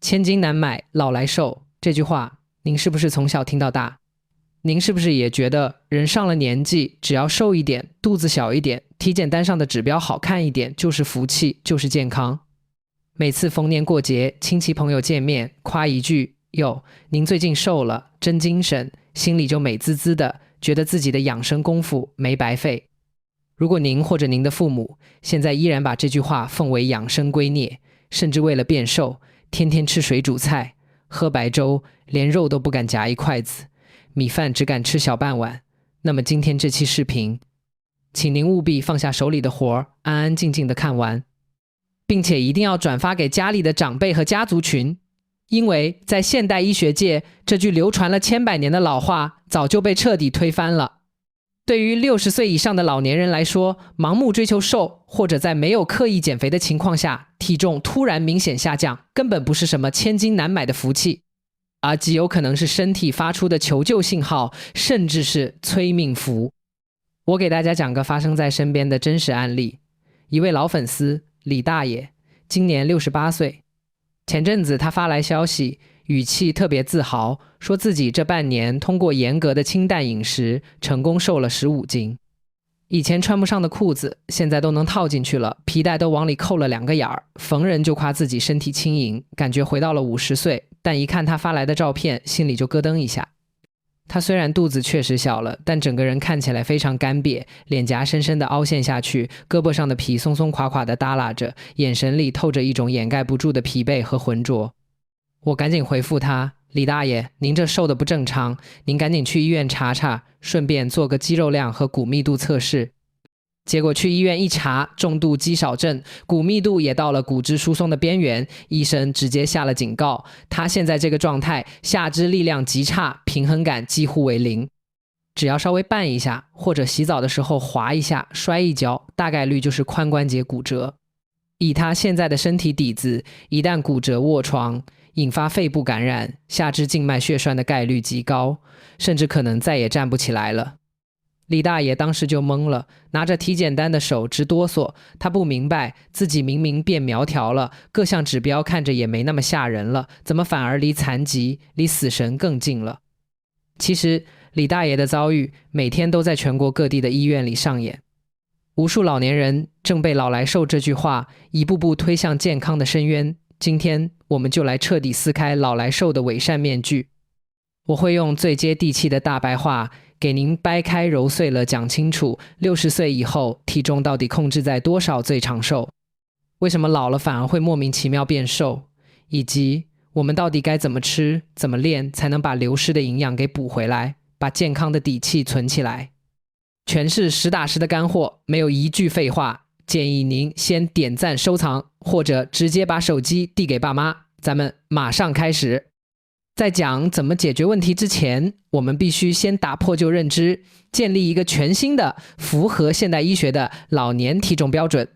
千金难买老来瘦这句话，您是不是从小听到大？您是不是也觉得人上了年纪，只要瘦一点，肚子小一点，体检单上的指标好看一点，就是福气，就是健康？每次逢年过节，亲戚朋友见面，夸一句哟，您最近瘦了，真精神，心里就美滋滋的，觉得自己的养生功夫没白费。如果您或者您的父母现在依然把这句话奉为养生圭臬，甚至为了变瘦，天天吃水煮菜，喝白粥，连肉都不敢夹一筷子，米饭只敢吃小半碗，那么今天这期视频，请您务必放下手里的活，安安静静的看完，并且一定要转发给家里的长辈和家族群，因为在现代医学界，这句流传了千百年的老话早就被彻底推翻了。对于60岁以上的老年人来说，盲目追求瘦，或者在没有刻意减肥的情况下，体重突然明显下降，根本不是什么千金难买的福气，而极有可能是身体发出的求救信号，甚至是催命符。我给大家讲个发生在身边的真实案例。一位老粉丝李大爷，今年68岁，前阵子他发来消息，语气特别自豪，说自己这半年通过严格的清淡饮食，成功瘦了15斤。以前穿不上的裤子，现在都能套进去了，皮带都往里扣了2个眼儿，逢人就夸自己身体轻盈，感觉回到了50岁。但一看他发来的照片，心里就咯噔一下。他虽然肚子确实小了，但整个人看起来非常干瘪，脸颊深深的凹陷下去，胳膊上的皮松松垮垮的耷拉着，眼神里透着一种掩盖不住的疲惫和浑浊。我赶紧回复他，李大爷，您这瘦的不正常，您赶紧去医院查查，顺便做个肌肉量和骨密度测试。结果去医院一查，重度肌少症，骨密度也到了骨质疏松的边缘，医生直接下了警告，他现在这个状态，下肢力量极差，平衡感几乎为零，只要稍微绊一下，或者洗澡的时候滑一下，摔一跤，大概率就是髋关节骨折。以他现在的身体底子，一旦骨折卧床，引发肺部感染，下肢静脉血栓的概率极高，甚至可能再也站不起来了。李大爷当时就懵了，拿着体检单的手直哆嗦，他不明白自己明明变苗条了，各项指标看着也没那么吓人了，怎么反而离残疾、离死神更近了？其实李大爷的遭遇每天都在全国各地的医院里上演，无数老年人正被老来瘦这句话一步步推向健康的深渊。今天我们就来彻底撕开老来瘦的伪善面具，我会用最接地气的大白话给您掰开揉碎了讲清楚60岁以后体重到底控制在多少最长寿，为什么老了反而会莫名其妙变瘦，以及我们到底该怎么吃怎么练才能把流失的营养给补回来，把健康的底气存起来。全是实打实的干货，没有一句废话，建议您先点赞收藏，或者直接把手机递给爸妈。咱们马上开始。在讲怎么解决问题之前，我们必须先打破旧认知，建立一个全新的符合现代医学的老年体重标准。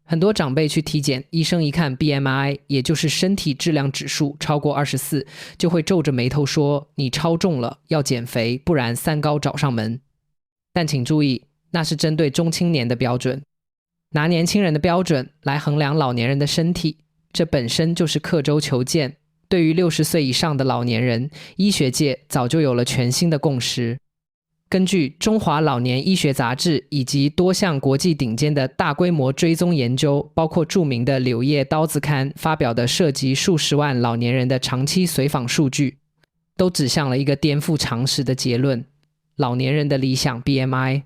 很多长辈去体检，医生一看 BMI， 也就是身体质量指数超过24，就会皱着眉头说你超重了，要减肥，不然三高找上门。但请注意，那是针对中青年的标准，拿年轻人的标准来衡量老年人的身体，这本身就是刻舟求剑。对于60岁以上的老年人，医学界早就有了全新的共识。根据中华老年医学杂志以及多项国际顶尖的大规模追踪研究，包括著名的柳叶刀子刊发表的涉及数十万老年人的长期随访数据，都指向了一个颠覆常识的结论：老年人的理想 BMI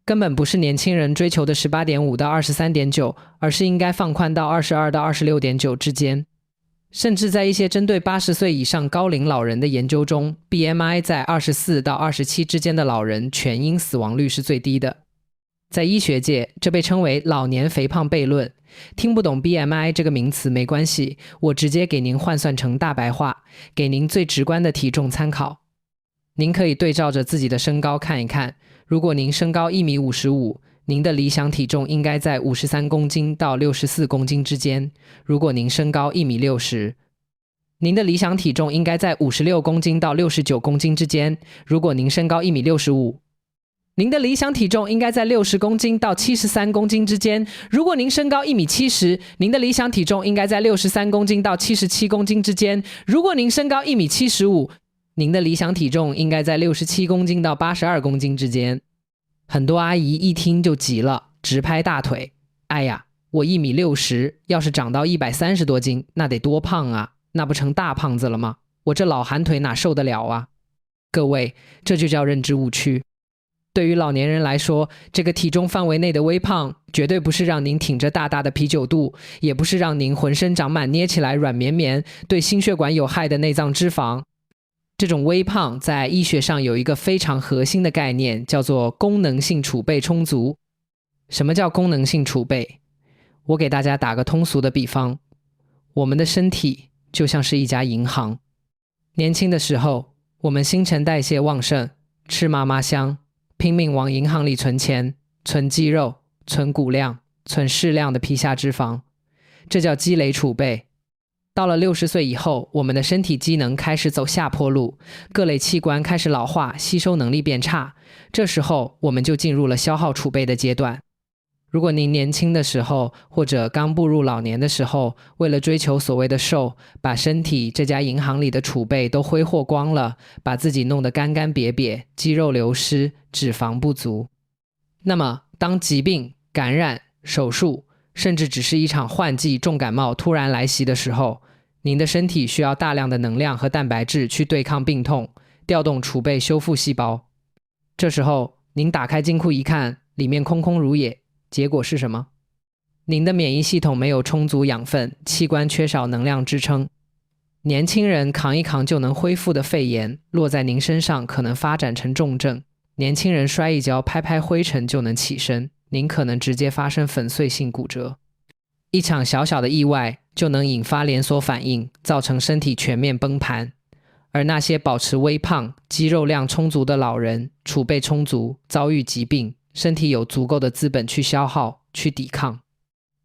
根本不是年轻人追求的 18.5 到 23.9， 而是应该放宽到22到 26.9 之间。甚至在一些针对80岁以上高龄老人的研究中， BMI 在24到27之间的老人全因死亡率是最低的。在医学界，这被称为老年肥胖悖论。听不懂 BMI 这个名词没关系，我直接给您换算成大白话，给您最直观的体重参考。您可以对照着自己的身高看一看，如果您身高1.55米，您的理想体重应该在53公斤到64公斤之间。如果您身高1.60米，您的理想体重应该在56公斤到69公斤之间。如果您身高1.65米，您的理想体重应该在60公斤到73公斤之间。如果您身高1.70米，您的理想体重应该在63公斤到77公斤之间。如果您身高1.75米，您的理想体重应该在67公斤到82公斤之间。很多阿姨一听就急了，直拍大腿。哎呀，我1.60米，要是长到130多斤，那得多胖啊，那不成大胖子了吗？我这老寒腿哪受得了啊？各位，这就叫认知误区。对于老年人来说，这个体重范围内的微胖绝对不是让您挺着大大的啤酒肚，也不是让您浑身长满捏起来软绵绵对心血管有害的内脏脂肪。这种微胖在医学上有一个非常核心的概念，叫做功能性储备充足。什么叫功能性储备？我给大家打个通俗的比方，我们的身体就像是一家银行。年轻的时候，我们新陈代谢旺盛，吃嘛嘛香，拼命往银行里存钱，存肌肉，存骨量，存适量的皮下脂肪，这叫积累储备。到了60岁以后，我们的身体机能开始走下坡路，各类器官开始老化，吸收能力变差，这时候我们就进入了消耗储备的阶段。如果您年轻的时候或者刚步入老年的时候，为了追求所谓的瘦，把身体这家银行里的储备都挥霍光了，把自己弄得干干瘪瘪，肌肉流失，脂肪不足，那么当疾病、感染、手术，甚至只是一场换季重感冒突然来袭的时候，您的身体需要大量的能量和蛋白质去对抗病痛，调动储备修复细胞。这时候您打开金库一看，里面空空如也，结果是什么？您的免疫系统没有充足养分，器官缺少能量支撑。年轻人扛一扛就能恢复的肺炎，落在您身上可能发展成重症。年轻人摔一跤，拍拍灰尘就能起身，您可能直接发生粉碎性骨折。一场小小的意外就能引发连锁反应，造成身体全面崩盘。而那些保持微胖、肌肉量充足的老人，储备充足，遭遇疾病，身体有足够的资本去消耗、去抵抗。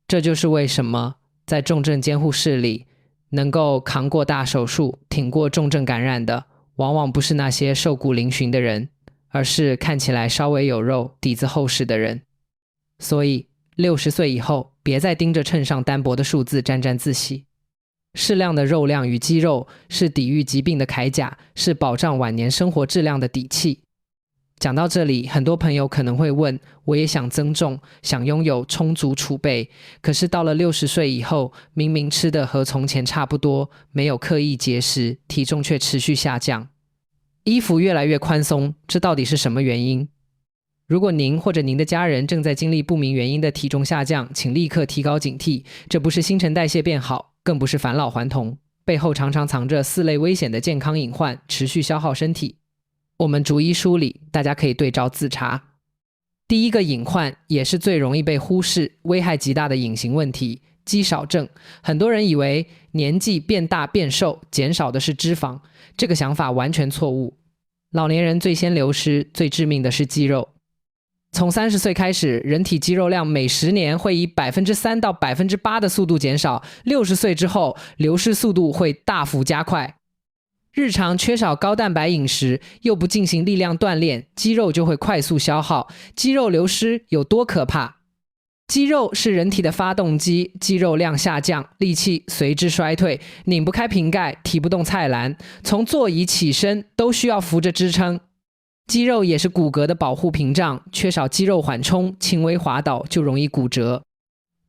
这就是为什么在重症监护室里，能够扛过大手术、挺过重症感染的，往往不是那些瘦骨嶙峋的人，而是看起来稍微有肉、底子厚实的人。所以60岁以后，别再盯着秤上单薄的数字沾沾自喜。适量的肉量与肌肉是抵御疾病的铠甲，是保障晚年生活质量的底气。讲到这里，很多朋友可能会问，我也想增重，想拥有充足储备，可是到了60岁以后，明明吃的和从前差不多，没有刻意节食，体重却持续下降。衣服越来越宽松，这到底是什么原因？如果您或者您的家人正在经历不明原因的体重下降，请立刻提高警惕，这不是新陈代谢变好，更不是返老还童，背后常常藏着4类危险的健康隐患，持续消耗身体。我们逐一梳理，大家可以对照自查。第一个隐患，也是最容易被忽视、危害极大的隐形问题，肌少症。很多人以为年纪变大变瘦，减少的是脂肪，这个想法完全错误。老年人最先流失、最致命的是肌肉。从30岁开始，人体肌肉量每10年会以 3% 到 8% 的速度减少，60岁之后，流失速度会大幅加快。日常缺少高蛋白饮食，又不进行力量锻炼，肌肉就会快速消耗。肌肉流失有多可怕？肌肉是人体的发动机，肌肉量下降，力气随之衰退，拧不开瓶盖，提不动菜篮，从座椅起身都需要扶着支撑。肌肉也是骨骼的保护屏障，缺少肌肉缓冲，轻微滑倒就容易骨折。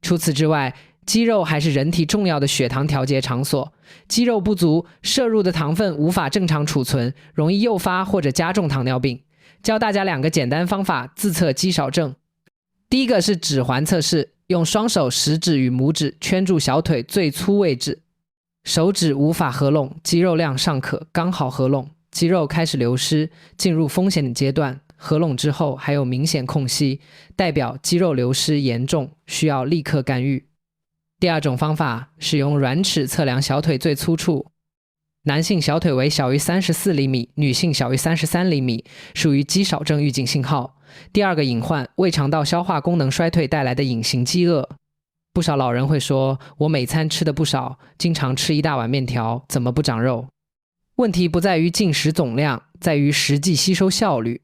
除此之外，肌肉还是人体重要的血糖调节场所，肌肉不足，摄入的糖分无法正常储存，容易诱发或者加重糖尿病。教大家2个简单方法自测肌少症。第一个是指环测试，用双手食指与拇指圈住小腿最粗位置，手指无法合拢，肌肉量尚可，刚好合拢，肌肉开始流失，进入风险的阶段，合拢之后还有明显空隙，代表肌肉流失严重，需要立刻干预。第二种方法，使用软尺测量小腿最粗处。男性小腿围小于34厘米，女性小于33厘米，属于肌少症预警信号。第二个隐患，胃肠道消化功能衰退带来的隐形饥饿。不少老人会说，我每餐吃的不少，经常吃一大碗面条，怎么不长肉？问题不在于进食总量，在于实际吸收效率。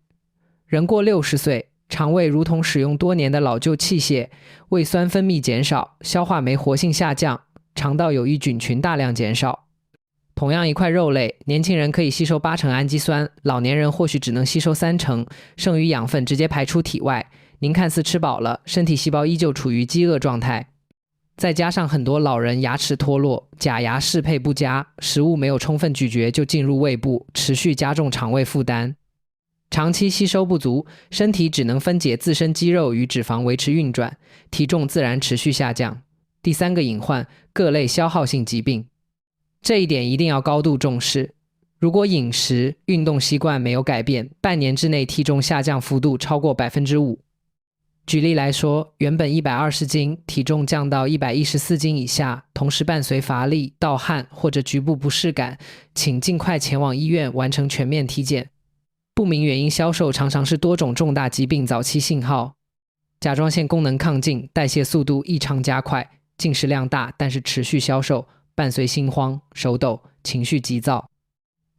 人过60岁，肠胃如同使用多年的老旧器械，胃酸分泌减少，消化酶活性下降，肠道有益菌群大量减少。同样一块肉类，年轻人可以吸收8成氨基酸，老年人或许只能吸收3成，剩余养分直接排出体外。您看似吃饱了，身体细胞依旧处于饥饿状态。再加上很多老人牙齿脱落，假牙适配不佳，食物没有充分咀嚼就进入胃部，持续加重肠胃负担。长期吸收不足，身体只能分解自身肌肉与脂肪维持运转，体重自然持续下降。第3个隐患，各类消耗性疾病。这一点一定要高度重视。如果饮食、运动习惯没有改变，半年之内体重下降幅度超过 5%。举例来说，原本120斤，体重降到114斤以下，同时伴随乏力、盗汗或者局部不适感，请尽快前往医院完成全面体检。不明原因消瘦常常是多种重大疾病早期信号。甲状腺功能亢进，代谢速度异常加快，进食量大但是持续消瘦，伴随心慌、手抖、情绪急躁。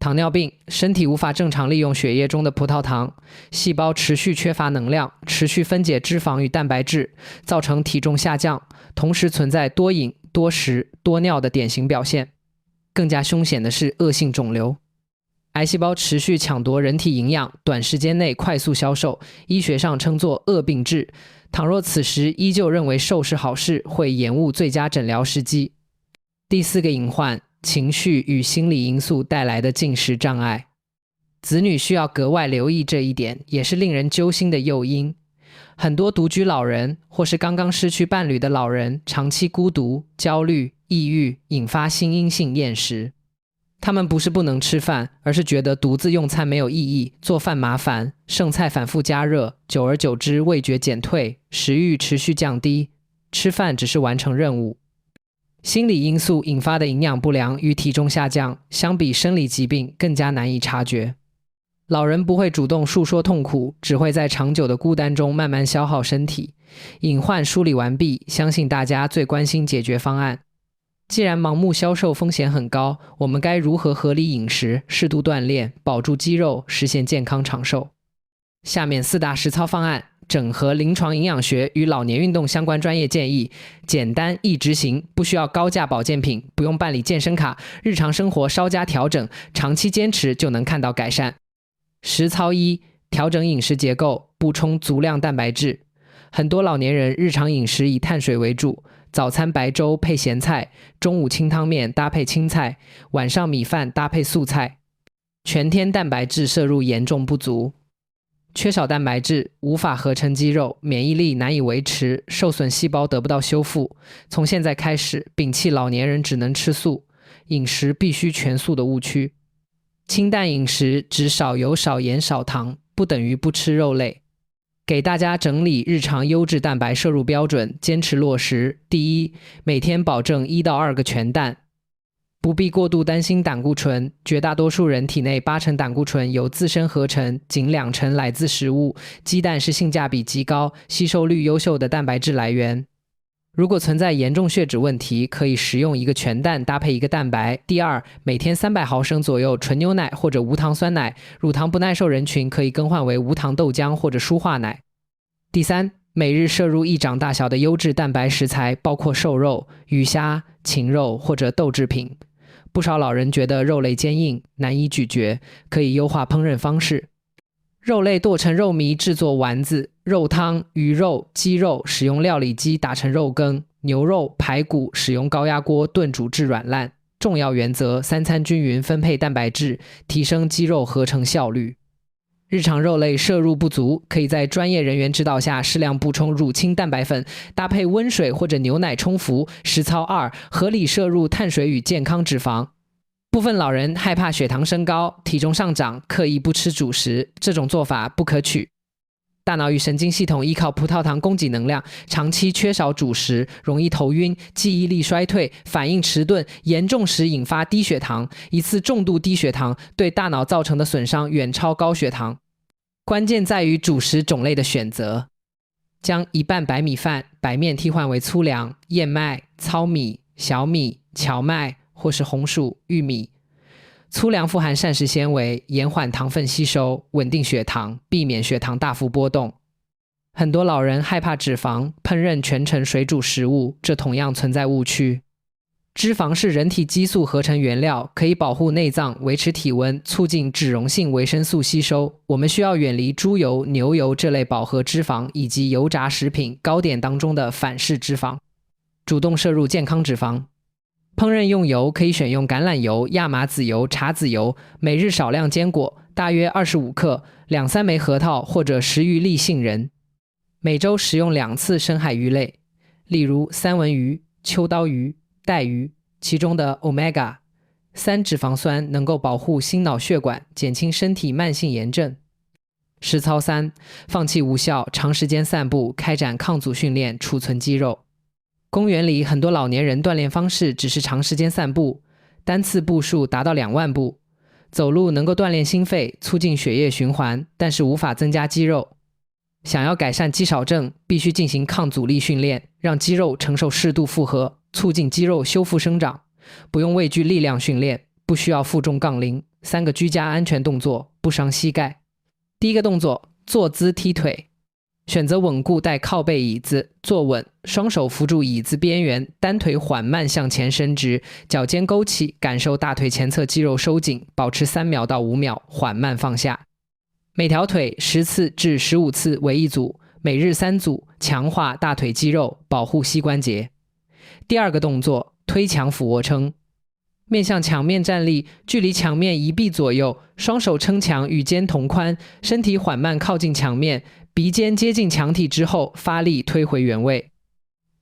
糖尿病，身体无法正常利用血液中的葡萄糖，细胞持续缺乏能量，持续分解脂肪与蛋白质，造成体重下降，同时存在多饮、多食、多尿的典型表现。更加凶险的是恶性肿瘤。癌细胞持续抢夺人体营养，短时间内快速消瘦，医学上称作恶病治。倘若此时依旧认为瘦是好事，会延误最佳诊疗时机。第4个隐患，情绪与心理因素带来的进食障碍。子女需要格外留意这一点，也是令人揪心的诱因。很多独居老人或是刚刚失去伴侣的老人，长期孤独、焦虑、抑郁，引发心因性厌食。他们不是不能吃饭，而是觉得独自用餐没有意义，做饭麻烦，剩菜反复加热，久而久之味觉减退，食欲持续降低，吃饭只是完成任务。心理因素引发的营养不良与体重下降，相比生理疾病更加难以察觉。老人不会主动诉说痛苦，只会在长久的孤单中慢慢消耗身体。隐患梳理完毕，相信大家最关心解决方案。既然盲目消瘦风险很高，我们该如何合理饮食、适度锻炼，保住肌肉，实现健康长寿？下面4大实操方案，整合临床营养学与老年运动相关专业建议，简单易执行，不需要高价保健品，不用办理健身卡，日常生活稍加调整，长期坚持就能看到改善。实操1，调整饮食结构，补充足量蛋白质。很多老年人日常饮食以碳水为主，早餐白粥配咸菜，中午清汤面搭配青菜，晚上米饭搭配素菜。全天蛋白质摄入严重不足。缺少蛋白质，无法合成肌肉，免疫力难以维持，受损细胞得不到修复。从现在开始，摒弃老年人只能吃素，饮食必须全素的误区。清淡饮食指少油、少盐、少糖，不等于不吃肉类。给大家整理日常优质蛋白摄入标准，坚持落实。第1，每天保证1到2个全蛋。不必过度担心胆固醇，绝大多数人体内8成胆固醇由自身合成，仅2成来自食物。鸡蛋是性价比极高、吸收率优秀的蛋白质来源。如果存在严重血脂问题，可以食用1个全蛋搭配1个蛋白。第2，每天300毫升左右纯牛奶或者无糖酸奶，乳糖不耐受人群可以更换为无糖豆浆或者舒化奶。第3，每日摄入1掌大小的优质蛋白食材，包括瘦肉、鱼虾、禽肉或者豆制品。不少老人觉得肉类坚硬，难以咀嚼，可以优化烹饪方式。肉类剁成肉糜制作丸子，肉汤、鱼肉、鸡肉使用料理机打成肉羹，牛肉、排骨使用高压锅炖煮至软烂。重要原则：3餐均匀分配蛋白质，提升肌肉合成效率。日常肉类摄入不足，可以在专业人员指导下适量补充乳清蛋白粉，搭配温水或者牛奶冲服。实操2，合理摄入碳水与健康脂肪。部分老人害怕血糖升高、体重上涨，刻意不吃主食，这种做法不可取。大脑与神经系统依靠葡萄糖供给能量，长期缺少主食，容易头晕、记忆力衰退、反应迟钝，严重时引发低血糖。一次重度低血糖对大脑造成的损伤远超高血糖。关键在于主食种类的选择，将一半白米饭、白面替换为粗粮、燕麦、糙米、小米、荞麦或是红薯、玉米。粗粮富含膳食纤维，延缓糖分吸收，稳定血糖，避免血糖大幅波动。很多老人害怕脂肪，烹饪全程水煮食物，这同样存在误区。脂肪是人体激素合成原料，可以保护内脏，维持体温，促进脂溶性维生素吸收。我们需要远离猪油、牛油这类饱和脂肪，以及油炸食品、糕点当中的反式脂肪。主动摄入健康脂肪。烹饪用油可以选用橄榄油、亚麻籽油、茶籽油，每日少量坚果，大约25克，2-3枚核桃或者10余粒杏仁。每周食用2次深海鱼类，例如三文鱼、秋刀鱼、带鱼，其中的 Omega-3 脂肪酸能够保护心脑血管，减轻身体慢性炎症。实操3，放弃无效，长时间散步，开展抗阻训练，储存肌肉。公园里很多老年人锻炼方式只是长时间散步，单次步数达到2万步。走路能够锻炼心肺，促进血液循环，但是无法增加肌肉。想要改善肌少症，必须进行抗阻力训练，让肌肉承受适度负荷，促进肌肉修复生长。不用畏惧力量训练，不需要负重杠铃，3个居家安全动作，不伤膝盖。第一个动作，坐姿踢腿。选择稳固带靠背椅子，坐稳，双手扶住椅子边缘，单腿缓慢向前伸直，脚尖勾起，感受大腿前侧肌肉收紧，保持3秒到5秒，缓慢放下。每条腿10次至15次为一组，每日3组，强化大腿肌肉，保护膝关节。第二个动作，推墙俯卧撑。面向墙面站立，距离墙面1臂左右，双手撑墙与肩同宽，身体缓慢靠近墙面，鼻尖接近墙体之后发力推回原位。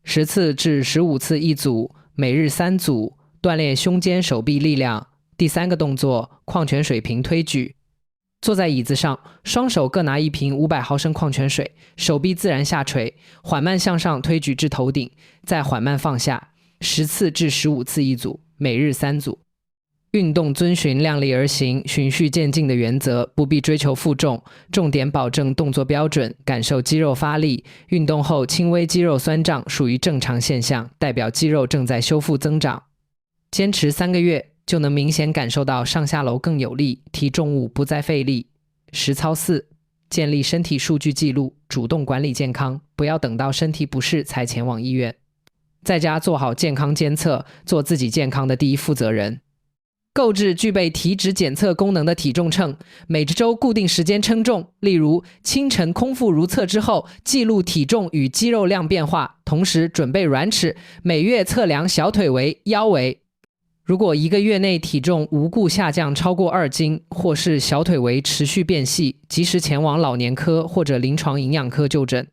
10次至15次一组，每日3组，锻炼胸肩手臂力量。第3个动作，矿泉水瓶推举。坐在椅子上，双手各拿一瓶500毫升矿泉水，手臂自然下垂，缓慢向上推举至头顶，再缓慢放下。10次至15次一组，每日3组。运动遵循量力而行、循序渐进的原则，不必追求负重，重点保证动作标准，感受肌肉发力。运动后轻微肌肉酸胀属于正常现象，代表肌肉正在修复增长。坚持3个月，就能明显感受到上下楼更有力，提重物不再费力。实操4，建立身体数据记录，主动管理健康，不要等到身体不适才前往医院。在家做好健康监测，做自己健康的第一负责人。购置具备体脂检测功能的体重秤，每周固定时间称重，例如清晨空腹如厕之后，记录体重与肌肉量变化，同时准备软尺，每月测量小腿围、腰围。如果1个月内体重无故下降超过2斤，或是小腿围持续变细，及时前往老年科或者临床营养科就诊。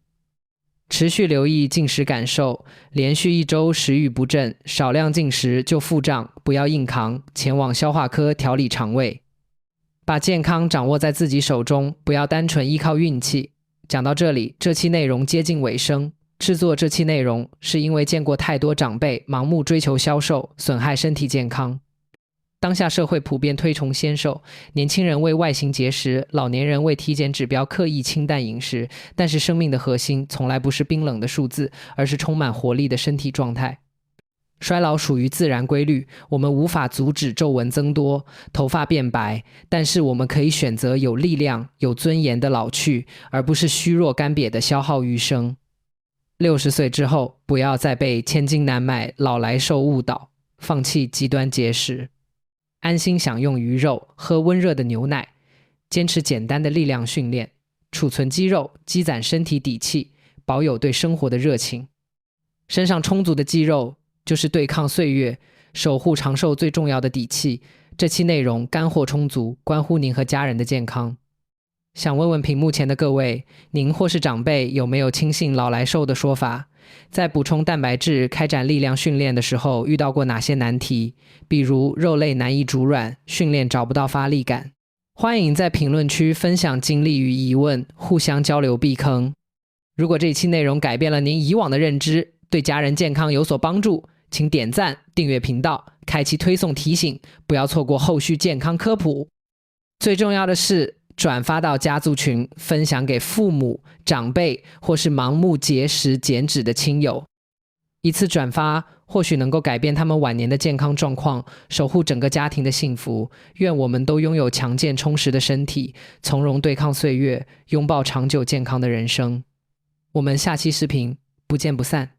持续留意进食感受，连续1周食欲不振，少量进食就腹胀，不要硬扛，前往消化科调理肠胃。把健康掌握在自己手中，不要单纯依靠运气。讲到这里，这期内容接近尾声。制作这期内容是因为见过太多长辈盲目追求销售，损害身体健康。当下社会普遍推崇纤瘦，年轻人为外形节食，老年人为体检指标刻意清淡饮食，但是生命的核心从来不是冰冷的数字，而是充满活力的身体状态。衰老属于自然规律，我们无法阻止皱纹增多、头发变白，但是我们可以选择有力量、有尊严的老去，而不是虚弱干瘪的消耗余生。60岁之后，不要再被千金难买老来瘦误导，放弃极端节食，安心享用鱼肉，喝温热的牛奶，坚持简单的力量训练，储存肌肉，积攒身体底气，保有对生活的热情。身上充足的肌肉就是对抗岁月、守护长寿最重要的底气。这期内容干货充足，关乎您和家人的健康。想问问屏幕前的各位，您或是长辈有没有轻信老来瘦的说法？在补充蛋白质、开展力量训练的时候遇到过哪些难题？比如肉类难以煮软，训练找不到发力感。欢迎在评论区分享经历与疑问，互相交流避坑。如果这一期内容改变了您以往的认知，对家人健康有所帮助，请点赞、订阅频道，开启推送提醒，不要错过后续健康科普。最重要的是，转发到家族群，分享给父母、长辈或是盲目节食减脂的亲友。一次转发或许能够改变他们晚年的健康状况，守护整个家庭的幸福。愿我们都拥有强健充实的身体，从容对抗岁月，拥抱长久健康的人生。我们下期视频不见不散。